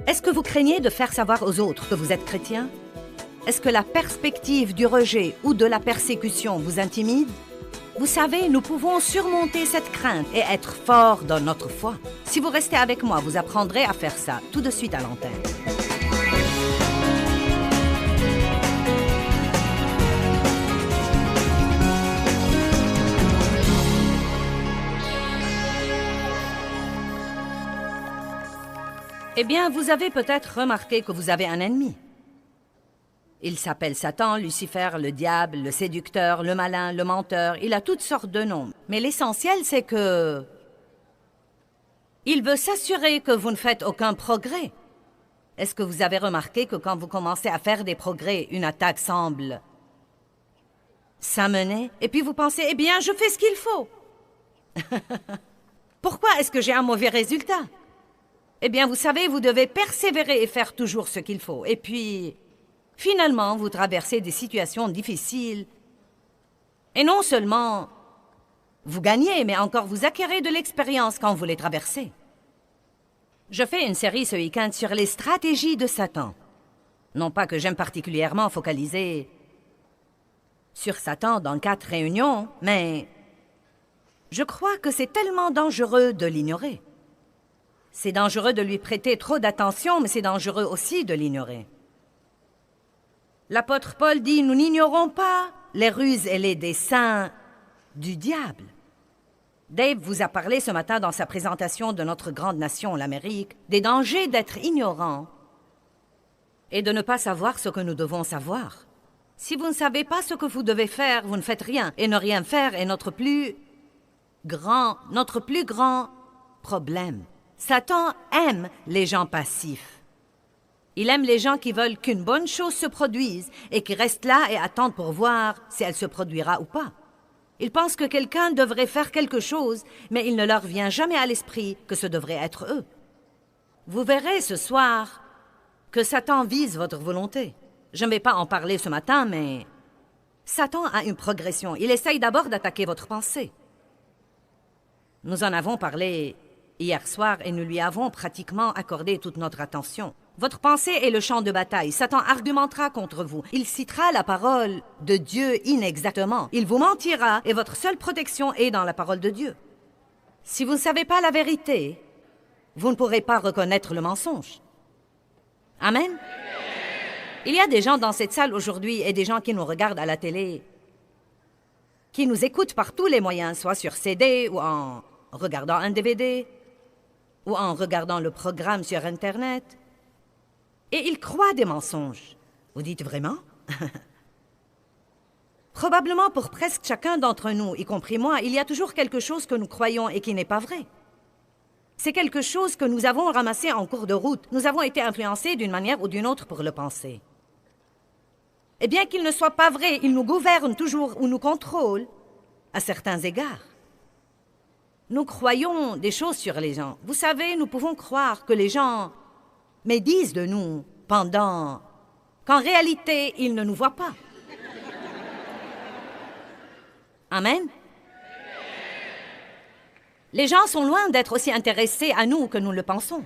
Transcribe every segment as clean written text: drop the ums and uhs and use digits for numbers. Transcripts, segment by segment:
Est-ce que vous craignez de faire savoir aux autres que vous êtes chrétien? Est-ce que la perspective du rejet ou de la persécution vous intimide? Vous savez, nous pouvons surmonter cette crainte et être forts dans notre foi. Si vous restez avec moi, vous apprendrez à faire ça tout de suite à l'antenne. Eh bien, vous avez peut-être remarqué que vous avez un ennemi. Il s'appelle Satan, Lucifer, le diable, le séducteur, le malin, le menteur. Il a toutes sortes de noms. Mais l'essentiel, c'est que... il veut s'assurer que vous ne faites aucun progrès. Est-ce que vous avez remarqué que quand vous commencez à faire des progrès, une attaque semble s'amener, et puis vous pensez, eh bien, je fais ce qu'il faut. Pourquoi est-ce que j'ai un mauvais résultat? Eh bien, vous savez, vous devez persévérer et faire toujours ce qu'il faut. Et puis, finalement, vous traversez des situations difficiles. Et non seulement vous gagnez, mais encore vous acquérez de l'expérience quand vous les traversez. Je fais une série ce week-end sur les stratégies de Satan. Non pas que j'aime particulièrement focaliser sur Satan dans 4 réunions, mais je crois que c'est tellement dangereux de l'ignorer. C'est dangereux de lui prêter trop d'attention, mais c'est dangereux aussi de l'ignorer. L'apôtre Paul dit, nous n'ignorons pas les ruses et les desseins du diable. Dave vous a parlé ce matin dans sa présentation de notre grande nation, l'Amérique, des dangers d'être ignorant et de ne pas savoir ce que nous devons savoir. Si vous ne savez pas ce que vous devez faire, vous ne faites rien. Et ne rien faire est notre plus grand problème. Satan aime les gens passifs. Il aime les gens qui veulent qu'une bonne chose se produise et qui restent là et attendent pour voir si elle se produira ou pas. Ils pensent que quelqu'un devrait faire quelque chose, mais il ne leur vient jamais à l'esprit que ce devrait être eux. Vous verrez ce soir que Satan vise votre volonté. Je ne vais pas en parler ce matin, mais Satan a une progression. Il essaye d'abord d'attaquer votre pensée. Nous en avons parlé hier soir et nous lui avons pratiquement accordé toute notre attention. Votre pensée est le champ de bataille. Satan argumentera contre vous. Il citera la parole de Dieu inexactement. Il vous mentira et votre seule protection est dans la parole de Dieu. Si vous ne savez pas la vérité, vous ne pourrez pas reconnaître le mensonge. Amen? Il y a des gens dans cette salle aujourd'hui et des gens qui nous regardent à la télé, qui nous écoutent par tous les moyens, soit sur CD ou en regardant un DVD, ou en regardant le programme sur Internet. Et ils croient des mensonges. Vous dites vraiment? Probablement pour presque chacun d'entre nous, y compris moi, il y a toujours quelque chose que nous croyons et qui n'est pas vrai. C'est quelque chose que nous avons ramassé en cours de route. Nous avons été influencés d'une manière ou d'une autre pour le penser. Et bien qu'il ne soit pas vrai, il nous gouverne toujours ou nous contrôle à certains égards. Nous croyons des choses sur les gens. Vous savez, nous pouvons croire que les gens médisent de nous qu'en réalité, ils ne nous voient pas. Amen. Les gens sont loin d'être aussi intéressés à nous que nous le pensons.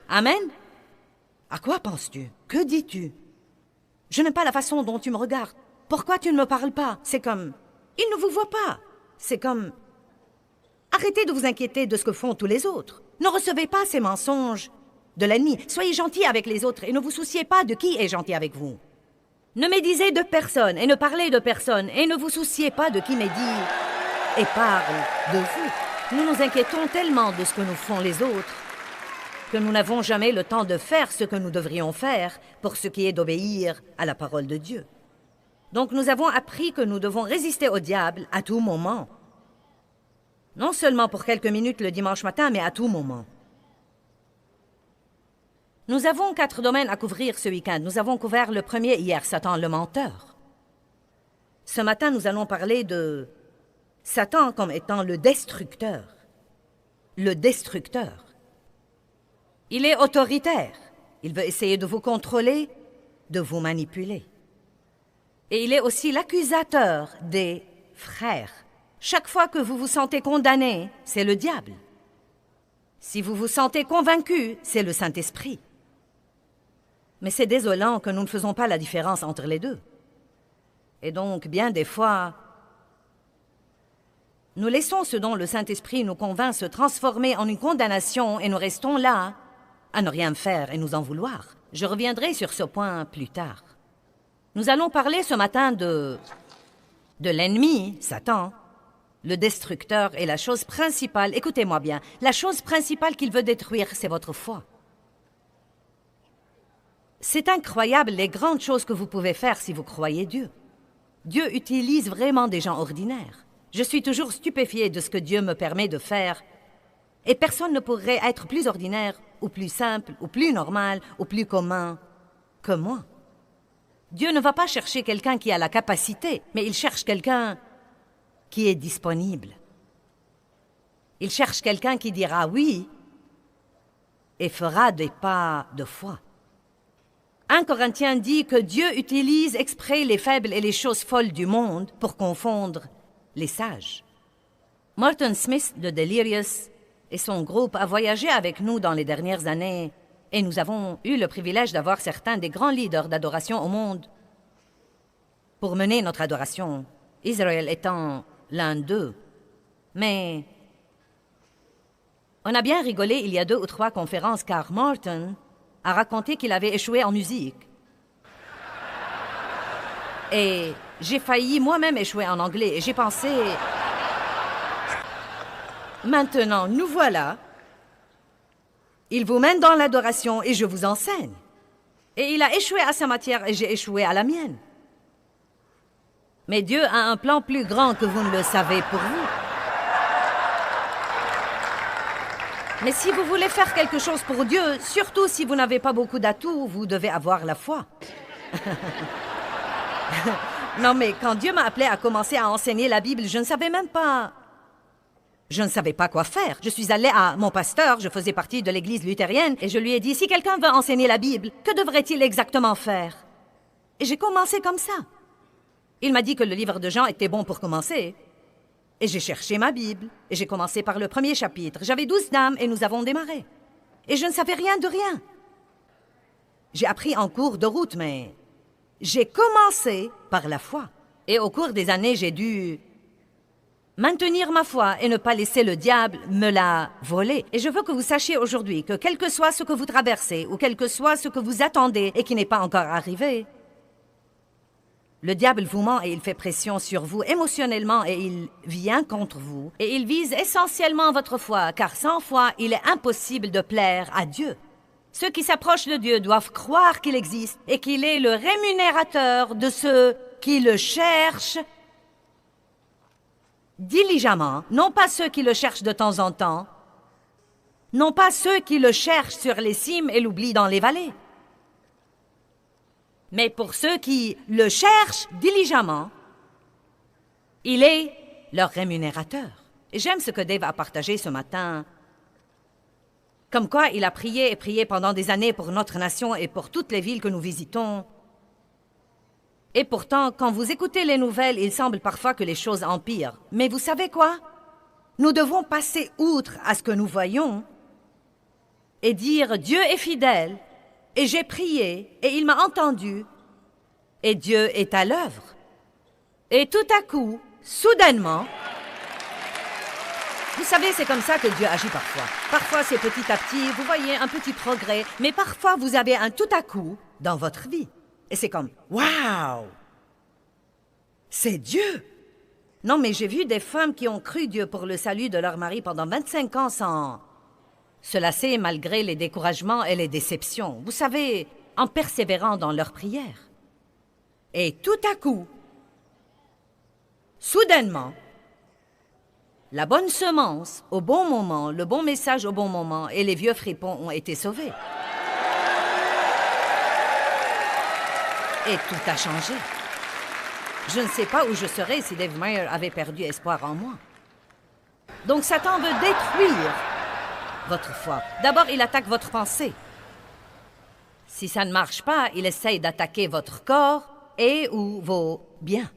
Amen. À quoi penses-tu? Que dis-tu? Je n'aime pas la façon dont tu me regardes. Pourquoi tu ne me parles pas? C'est comme... ils ne vous voient pas. C'est comme... arrêtez de vous inquiéter de ce que font tous les autres. Ne recevez pas ces mensonges de l'ennemi. Soyez gentils avec les autres et ne vous souciez pas de qui est gentil avec vous. Ne médisez de personne et ne parlez de personne et ne vous souciez pas de qui médit et parle de vous. Nous nous inquiétons tellement de ce que nous font les autres que nous n'avons jamais le temps de faire ce que nous devrions faire pour ce qui est d'obéir à la parole de Dieu. Donc nous avons appris que nous devons résister au diable à tout moment. Non seulement pour quelques minutes le dimanche matin, mais à tout moment. Nous avons 4 domaines à couvrir ce week-end. Nous avons couvert le premier hier, Satan le menteur. Ce matin, nous allons parler de Satan comme étant le destructeur. Le destructeur. Il est autoritaire. Il veut essayer de vous contrôler, de vous manipuler. Et il est aussi l'accusateur des frères. Chaque fois que vous vous sentez condamné, c'est le diable. Si vous vous sentez convaincu, c'est le Saint-Esprit. Mais c'est désolant que nous ne faisons pas la différence entre les deux. Et donc, bien des fois, nous laissons ce dont le Saint-Esprit nous convainc se transformer en une condamnation et nous restons là, à ne rien faire et nous en vouloir. Je reviendrai sur ce point plus tard. Nous allons parler ce matin de l'ennemi, Satan, le destructeur, et la chose principale, écoutez-moi bien, la chose principale qu'il veut détruire, c'est votre foi. C'est incroyable les grandes choses que vous pouvez faire si vous croyez Dieu. Dieu utilise vraiment des gens ordinaires. Je suis toujours stupéfiée de ce que Dieu me permet de faire. Et personne ne pourrait être plus ordinaire, ou plus simple, ou plus normal, ou plus commun que moi. Dieu ne va pas chercher quelqu'un qui a la capacité, mais il cherche quelqu'un qui est disponible. Il cherche quelqu'un qui dira oui et fera des pas de foi. 1 Corinthiens dit que Dieu utilise exprès les faibles et les choses folles du monde pour confondre les sages. Martin Smith de Delirious et son groupe a voyagé avec nous dans les dernières années et nous avons eu le privilège d'avoir certains des grands leaders d'adoration au monde pour mener notre adoration, Israël étant l'un d'eux. Mais on a bien rigolé il y a 2 ou 3 conférences car Martin a raconté qu'il avait échoué en musique. Et j'ai failli moi-même échouer en anglais et j'ai pensé... Maintenant, nous voilà. Il vous mène dans l'adoration et je vous enseigne. Et il a échoué à sa matière et j'ai échoué à la mienne. Mais Dieu a un plan plus grand que vous ne le savez pour vous. Mais si vous voulez faire quelque chose pour Dieu, surtout si vous n'avez pas beaucoup d'atouts, vous devez avoir la foi. Non, mais quand Dieu m'a appelé à commencer à enseigner la Bible, je ne savais même pas... Je ne savais pas quoi faire. Je suis allée à mon pasteur, je faisais partie de l'église luthérienne, et je lui ai dit, si quelqu'un veut enseigner la Bible, que devrait-il exactement faire? Et j'ai commencé comme ça. Il m'a dit que le livre de Jean était bon pour commencer. Et j'ai cherché ma Bible, et j'ai commencé par le 1er chapitre. J'avais 12 dames, et nous avons démarré. Et je ne savais rien de rien. J'ai appris en cours de route, mais j'ai commencé par la foi. Et au cours des années, j'ai dû maintenir ma foi et ne pas laisser le diable me la voler. Et je veux que vous sachiez aujourd'hui que quel que soit ce que vous traversez, ou quel que soit ce que vous attendez et qui n'est pas encore arrivé, le diable vous ment et il fait pression sur vous émotionnellement et il vient contre vous. Et il vise essentiellement votre foi, car sans foi, il est impossible de plaire à Dieu. Ceux qui s'approchent de Dieu doivent croire qu'il existe et qu'il est le rémunérateur de ceux qui le cherchent diligemment, non pas ceux qui le cherchent de temps en temps, non pas ceux qui le cherchent sur les cimes et l'oublient dans les vallées, mais pour ceux qui le cherchent diligemment, il est leur rémunérateur. Et j'aime ce que Dave a partagé ce matin, comme quoi il a prié et prié pendant des années pour notre nation et pour toutes les villes que nous visitons. Et pourtant, quand vous écoutez les nouvelles, il semble parfois que les choses empirent. Mais vous savez quoi? Nous devons passer outre à ce que nous voyons et dire « Dieu est fidèle ». Et j'ai prié, et il m'a entendu, et Dieu est à l'œuvre. Et tout à coup, soudainement, vous savez, c'est comme ça que Dieu agit parfois. Parfois, c'est petit à petit, vous voyez un petit progrès, mais parfois, vous avez un tout à coup dans votre vie. Et c'est comme, waouh! C'est Dieu! Non, mais j'ai vu des femmes qui ont cru Dieu pour le salut de leur mari pendant 25 ans sans se lasser malgré les découragements et les déceptions. Vous savez, en persévérant dans leurs prières. Et tout à coup, soudainement, la bonne semence au bon moment, le bon message au bon moment, et les vieux fripons ont été sauvés. Et tout a changé. Je ne sais pas où je serais si Dave Meyer avait perdu espoir en moi. Donc Satan veut détruire votre foi. D'abord, il attaque votre pensée. Si ça ne marche pas, il essaye d'attaquer votre corps et ou vos biens.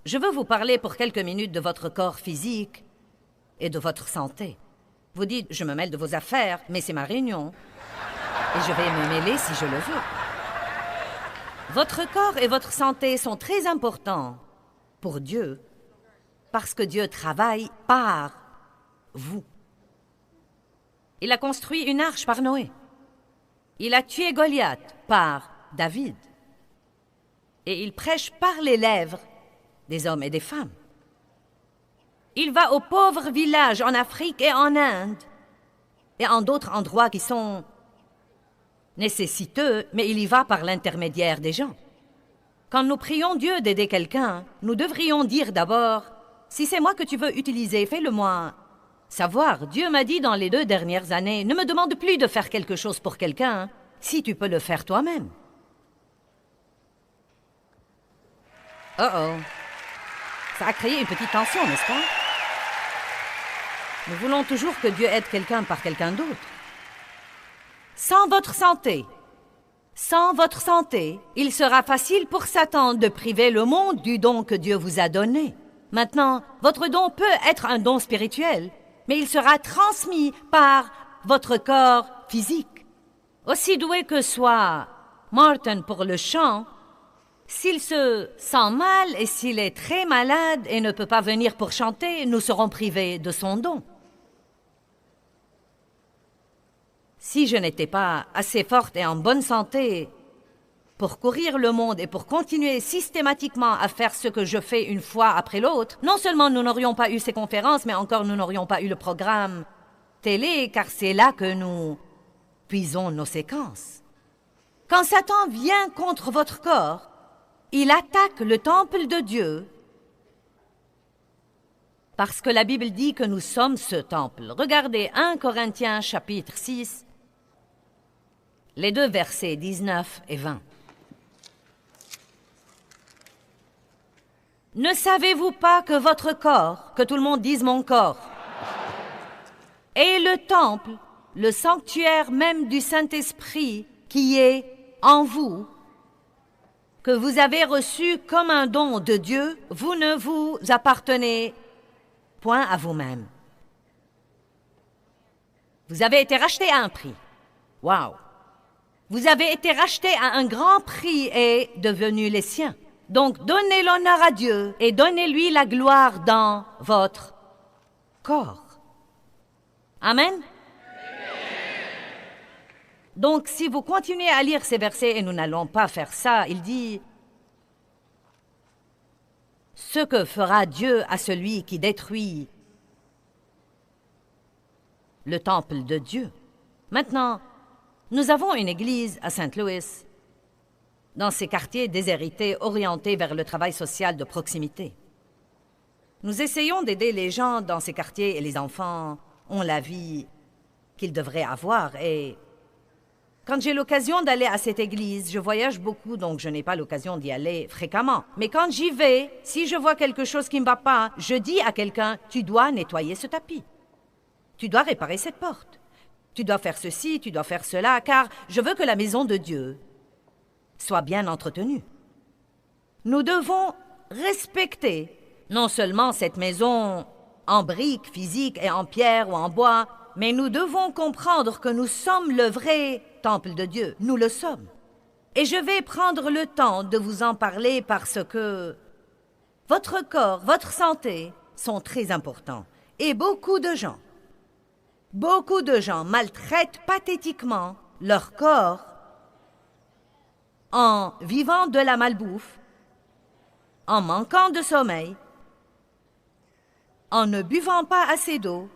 Je veux vous parler pour quelques minutes de votre corps physique et de votre santé. Vous dites, je me mêle de vos affaires, mais c'est ma réunion. Et je vais me mêler si je le veux. Votre corps et votre santé sont très importants pour Dieu, parce que Dieu travaille par vous. Il a construit une arche par Noé. Il a tué Goliath par David. Et il prêche par les lèvres des hommes et des femmes. Il va aux pauvres villages en Afrique et en Inde et en d'autres endroits qui sont nécessiteux, mais il y va par l'intermédiaire des gens. Quand nous prions Dieu d'aider quelqu'un, nous devrions dire d'abord, si c'est moi que tu veux utiliser, fais-le-moi savoir. Dieu m'a dit dans les 2 dernières années, ne me demande plus de faire quelque chose pour quelqu'un, si tu peux le faire toi-même. Oh. Ça a créé une petite tension, n'est-ce pas? Nous voulons toujours que Dieu aide quelqu'un par quelqu'un d'autre. Sans votre santé, il sera facile pour Satan de priver le monde du don que Dieu vous a donné. Maintenant, votre don peut être un don spirituel, mais il sera transmis par votre corps physique. Aussi doué que soit Martin pour le chant, s'il se sent mal et s'il est très malade et ne peut pas venir pour chanter, nous serons privés de son don. Si je n'étais pas assez forte et en bonne santé pour courir le monde et pour continuer systématiquement à faire ce que je fais une fois après l'autre, non seulement nous n'aurions pas eu ces conférences, mais encore nous n'aurions pas eu le programme télé, car c'est là que nous puisons nos séquences. Quand Satan vient contre votre corps, il attaque le temple de Dieu, parce que la Bible dit que nous sommes ce temple. Regardez 1 Corinthiens chapitre 6, les 2 versets 19 et 20. Ne savez-vous pas que votre corps, que tout le monde dise mon corps, est le temple, le sanctuaire même du Saint-Esprit qui est en vous, que vous avez reçu comme un don de Dieu, vous ne vous appartenez point à vous-même. Vous avez été racheté à un prix. Wow! Vous avez été racheté à un grand prix et devenu les siens. Donc, donnez l'honneur à Dieu et donnez-lui la gloire dans votre corps. Amen? Donc, si vous continuez à lire ces versets, et nous n'allons pas faire ça, il dit « Ce que fera Dieu à celui qui détruit le temple de Dieu. » Maintenant, nous avons une église à Saint-Louis, dans ces quartiers déshérités orientés vers le travail social de proximité. Nous essayons d'aider les gens dans ces quartiers et les enfants ont la vie qu'ils devraient avoir. Et quand j'ai l'occasion d'aller à cette église, je voyage beaucoup, donc je n'ai pas l'occasion d'y aller fréquemment. Mais quand j'y vais, si je vois quelque chose qui ne va pas, je dis à quelqu'un, tu dois nettoyer ce tapis. Tu dois réparer cette porte. Tu dois faire ceci, tu dois faire cela, car je veux que la maison de Dieu soit bien entretenue. Nous devons respecter non seulement cette maison en briques physiques et en pierre ou en bois, mais nous devons comprendre que nous sommes le vrai temple de Dieu. Nous le sommes. Et je vais prendre le temps de vous en parler parce que votre corps, votre santé sont très importants. Et beaucoup de gens maltraitent pathétiquement leur corps en vivant de la malbouffe, en manquant de sommeil, en ne buvant pas assez d'eau,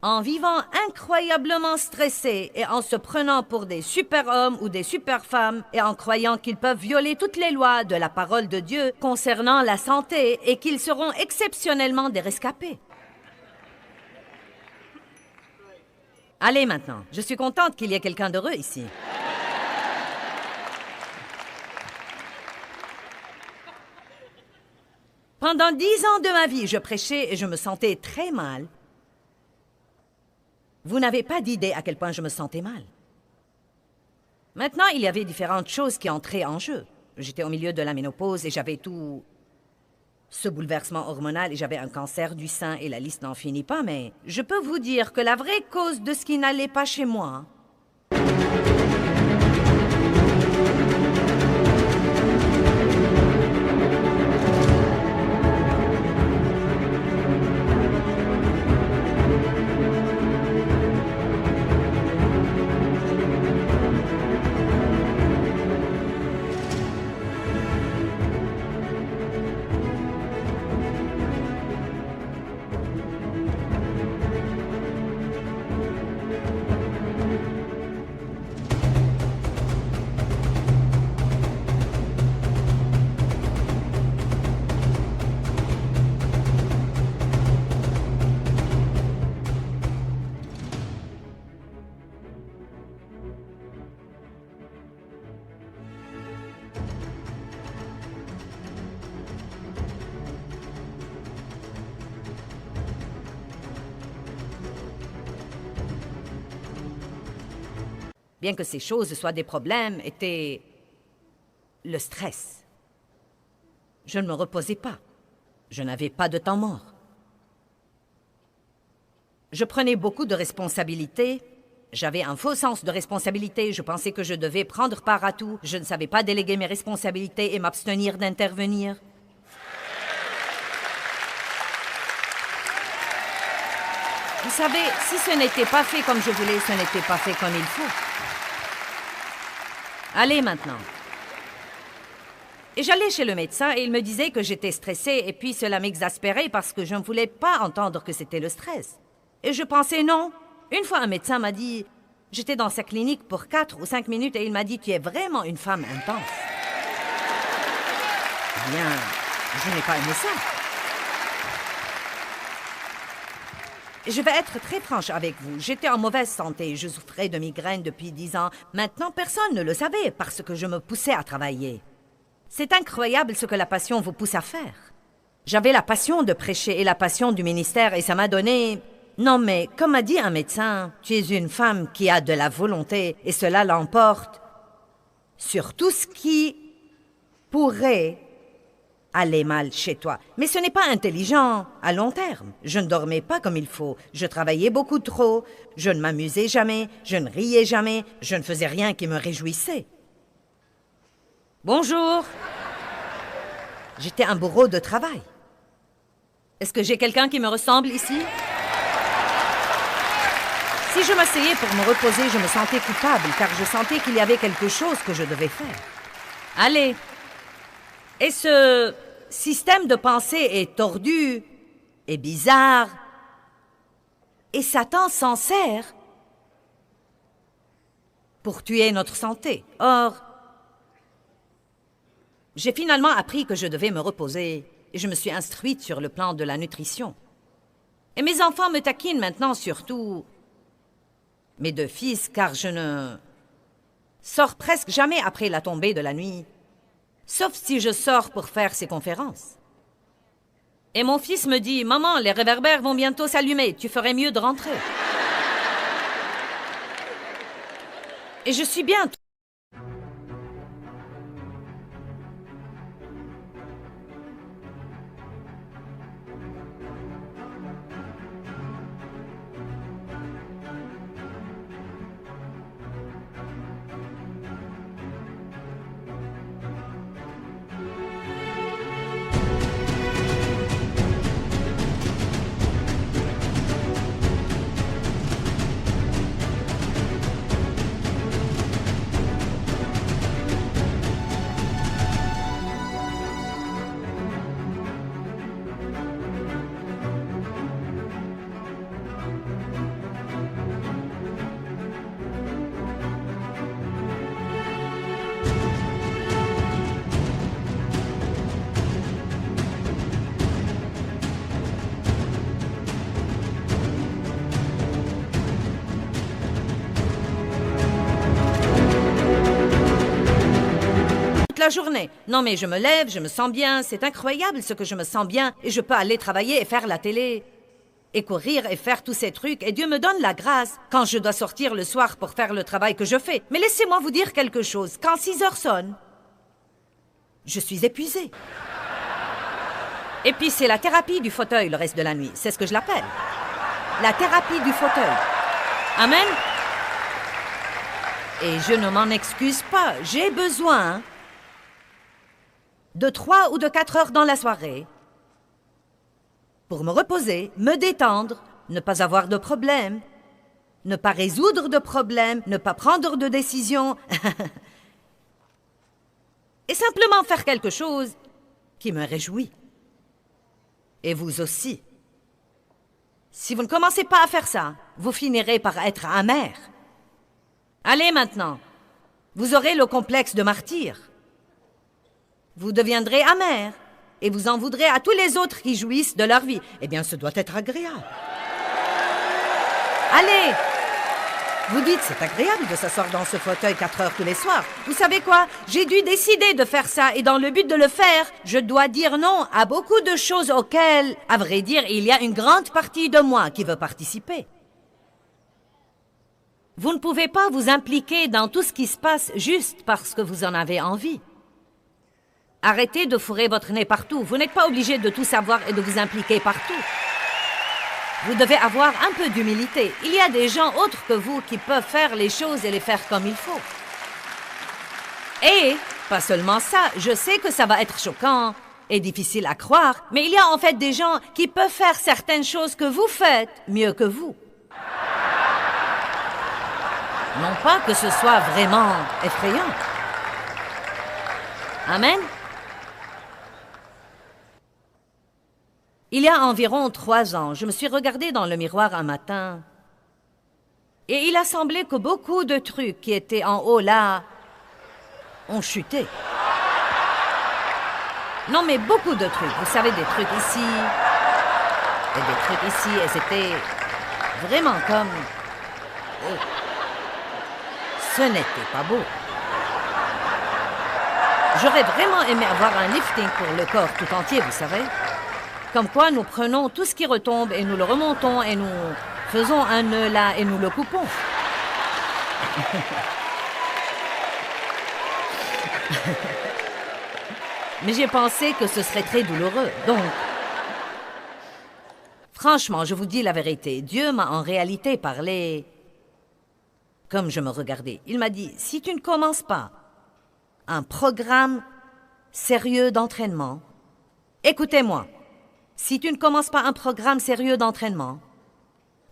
en vivant incroyablement stressés et en se prenant pour des super-hommes ou des super-femmes et en croyant qu'ils peuvent violer toutes les lois de la parole de Dieu concernant la santé et qu'ils seront exceptionnellement des rescapés. Allez maintenant, je suis contente qu'il y ait quelqu'un d'heureux ici. Pendant 10 ans de ma vie, je prêchais et je me sentais très mal. Vous n'avez pas d'idée à quel point je me sentais mal. Maintenant, il y avait différentes choses qui entraient en jeu. J'étais au milieu de la ménopause et j'avais tout ce bouleversement hormonal et j'avais un cancer du sein et la liste n'en finit pas, mais je peux vous dire que la vraie cause de ce qui n'allait pas chez moi, bien que ces choses soient des problèmes, était le stress. Je ne me reposais pas. Je n'avais pas de temps mort. Je prenais beaucoup de responsabilités. J'avais un faux sens de responsabilité. Je pensais que je devais prendre part à tout. Je ne savais pas déléguer mes responsabilités et m'abstenir d'intervenir. Vous savez, si ce n'était pas fait comme je voulais, ce n'était pas fait comme il faut. Allez maintenant. Et j'allais chez le médecin et il me disait que j'étais stressée et puis cela m'exaspérait parce que je ne voulais pas entendre que c'était le stress. Et je pensais non. Une fois un médecin m'a dit, j'étais dans sa clinique pour 4 ou 5 minutes et il m'a dit, tu es vraiment une femme intense. Bien, je n'ai pas aimé ça. Je vais être très franche avec vous. J'étais en mauvaise santé. Je souffrais de migraines depuis 10 ans. Maintenant, personne ne le savait parce que je me poussais à travailler. C'est incroyable ce que la passion vous pousse à faire. J'avais la passion de prêcher et la passion du ministère et ça m'a donné... Non mais, comme a dit un médecin, tu es une femme qui a de la volonté et cela l'emporte sur tout ce qui pourrait aller mal chez toi. Mais ce n'est pas intelligent à long terme. Je ne dormais pas comme il faut. Je travaillais beaucoup trop. Je ne m'amusais jamais. Je ne riais jamais. Je ne faisais rien qui me réjouissait. Bonjour. J'étais un bourreau de travail. Est-ce que j'ai quelqu'un qui me ressemble ici? Si je m'asseyais pour me reposer, je me sentais coupable, car je sentais qu'il y avait quelque chose que je devais faire. Allez. Et ce système de pensée est tordu et bizarre. Et Satan s'en sert pour tuer notre santé. Or, j'ai finalement appris que je devais me reposer et je me suis instruite sur le plan de la nutrition. Et mes enfants me taquinent maintenant surtout mes 2 fils, car je ne sors presque jamais après la tombée de la nuit. Sauf si je sors pour faire ces conférences. Et mon fils me dit, « Maman, les réverbères vont bientôt s'allumer, tu ferais mieux de rentrer. » Et je suis bien. La journée. Non mais je me lève, je me sens bien, c'est incroyable ce que je me sens bien et je peux aller travailler et faire la télé et courir et faire tous ces trucs et Dieu me donne la grâce quand je dois sortir le soir pour faire le travail que je fais. Mais laissez-moi vous dire quelque chose, quand 6 heures sonnent, je suis épuisée. Et puis c'est la thérapie du fauteuil le reste de la nuit. C'est ce que je l'appelle. La thérapie du fauteuil. Amen? Et je ne m'en excuse pas. J'ai besoin de 3 ou de 4 heures dans la soirée pour me reposer, me détendre, ne pas avoir de problème, ne pas résoudre de problèmes, ne pas prendre de décisions et simplement faire quelque chose qui me réjouit. Et vous aussi. Si vous ne commencez pas à faire ça, vous finirez par être amer. Allez maintenant, vous aurez le complexe de martyr. Vous deviendrez amer et vous en voudrez à tous les autres qui jouissent de leur vie. Eh bien, ce doit être agréable. Allez! Vous dites, c'est agréable de s'asseoir dans ce fauteuil 4 heures tous les soirs. Vous savez quoi? J'ai dû décider de faire ça et dans le but de le faire, je dois dire non à beaucoup de choses auxquelles, à vrai dire, il y a une grande partie de moi qui veut participer. Vous ne pouvez pas vous impliquer dans tout ce qui se passe juste parce que vous en avez envie. Arrêtez de fourrer votre nez partout. Vous n'êtes pas obligé de tout savoir et de vous impliquer partout. Vous devez avoir un peu d'humilité. Il y a des gens autres que vous qui peuvent faire les choses et les faire comme il faut. Et, pas seulement ça, je sais que ça va être choquant et difficile à croire, mais il y a en fait des gens qui peuvent faire certaines choses que vous faites mieux que vous. Non pas que ce soit vraiment effrayant. Amen. Il y a environ 3 ans, je me suis regardée dans le miroir un matin et il a semblé que beaucoup de trucs qui étaient en haut là ont chuté. Non, mais beaucoup de trucs. Vous savez, des trucs ici et des trucs ici et c'était vraiment comme... Oh. Ce n'était pas beau. J'aurais vraiment aimé avoir un lifting pour le corps tout entier, vous savez. Comme quoi, nous prenons tout ce qui retombe et nous le remontons et nous faisons un nœud là et nous le coupons. Mais j'ai pensé que ce serait très douloureux, donc... Franchement, je vous dis la vérité, Dieu m'a en réalité parlé... Comme je me regardais, il m'a dit, si tu ne commences pas un programme sérieux d'entraînement, écoutez-moi, si tu ne commences pas un programme sérieux d'entraînement,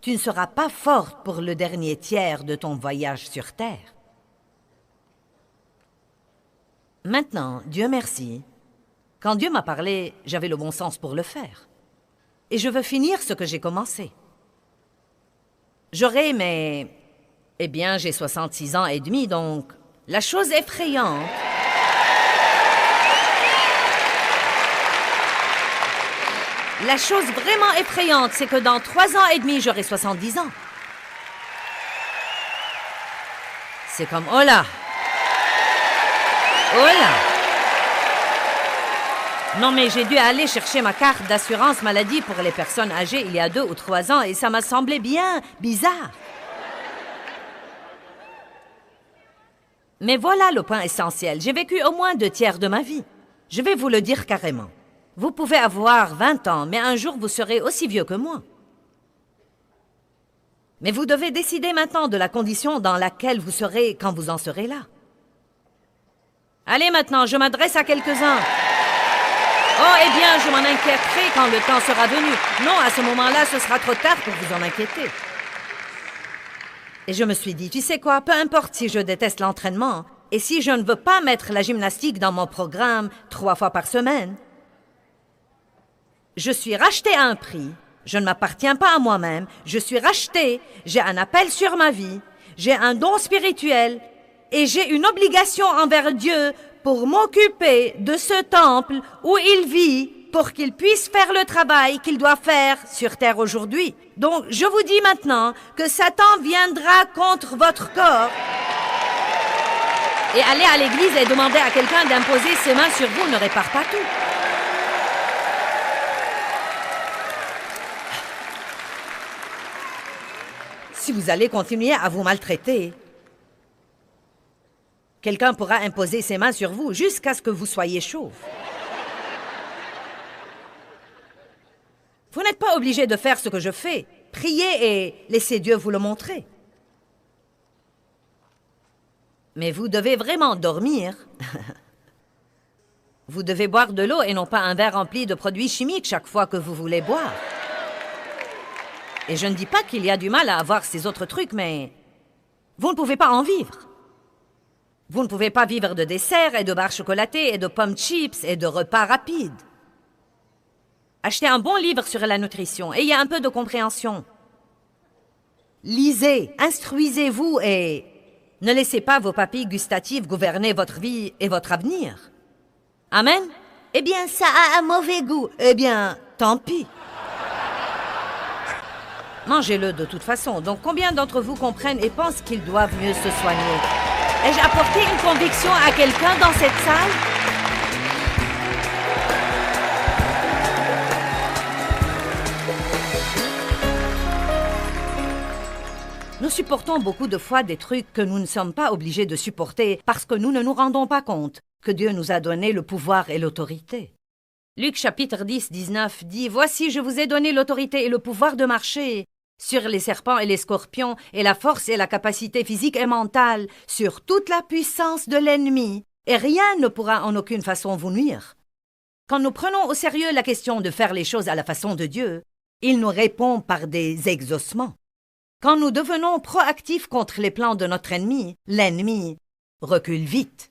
tu ne seras pas forte pour le dernier tiers de ton voyage sur Terre. Maintenant, Dieu merci, quand Dieu m'a parlé, j'avais le bon sens pour le faire. Et je veux finir ce que j'ai commencé. J'aurai mes... Eh bien, j'ai 66 ans et demi, donc la chose effrayante... La chose vraiment effrayante, c'est que dans 3 ans et demi, j'aurai 70 ans. C'est comme, oh là! Oh là! Non, mais j'ai dû aller chercher ma carte d'assurance maladie pour les personnes âgées il y a 2 ou 3 ans et ça m'a semblé bien bizarre. Mais voilà le point essentiel. J'ai vécu au moins 2 tiers de ma vie. Je vais vous le dire carrément. Vous pouvez avoir 20 ans, mais un jour vous serez aussi vieux que moi. Mais vous devez décider maintenant de la condition dans laquelle vous serez quand vous en serez là. Allez maintenant, je m'adresse à quelques-uns. Oh, eh bien, je m'en inquiéterai quand le temps sera venu. Non, à ce moment-là, ce sera trop tard pour vous en inquiéter. Et je me suis dit, tu sais quoi, peu importe si je déteste l'entraînement, et si je ne veux pas mettre la gymnastique dans mon programme 3 fois par semaine, je suis rachetée à un prix, je ne m'appartiens pas à moi-même, je suis rachetée, j'ai un appel sur ma vie, j'ai un don spirituel, et j'ai une obligation envers Dieu pour m'occuper de ce temple où il vit, pour qu'il puisse faire le travail qu'il doit faire sur terre aujourd'hui. Donc, je vous dis maintenant que Satan viendra contre votre corps et aller à l'église et demander à quelqu'un d'imposer ses mains sur vous ne répare pas tout. Si vous allez continuer à vous maltraiter, quelqu'un pourra imposer ses mains sur vous jusqu'à ce que vous soyez chauve. pas obligé de faire ce que je fais. Priez et laissez Dieu vous le montrer. Mais vous devez vraiment dormir. Vous devez boire de l'eau et non pas un verre rempli de produits chimiques chaque fois que vous voulez boire. Et je ne dis pas qu'il y a du mal à avoir ces autres trucs, mais vous ne pouvez pas en vivre. Vous ne pouvez pas vivre de desserts et de barres chocolatées et de pommes chips et de repas rapides. Achetez un bon livre sur la nutrition, ayez un peu de compréhension. Lisez, instruisez-vous et ne laissez pas vos papilles gustatives gouverner votre vie et votre avenir. Amen? Eh bien, ça a un mauvais goût. Eh bien, tant pis. Mangez-le de toute façon. Donc, combien d'entre vous comprennent et pensent qu'ils doivent mieux se soigner? Ai-je apporté une conviction à quelqu'un dans cette salle? Nous supportons beaucoup de fois des trucs que nous ne sommes pas obligés de supporter parce que nous ne nous rendons pas compte que Dieu nous a donné le pouvoir et l'autorité. Luc chapitre 10, 19 dit « Voici, je vous ai donné l'autorité et le pouvoir de marcher sur les serpents et les scorpions et la force et la capacité physique et mentale, sur toute la puissance de l'ennemi, et rien ne pourra en aucune façon vous nuire. » Quand nous prenons au sérieux la question de faire les choses à la façon de Dieu, il nous répond par des exaucements. Quand nous devenons proactifs contre les plans de notre ennemi, l'ennemi recule vite.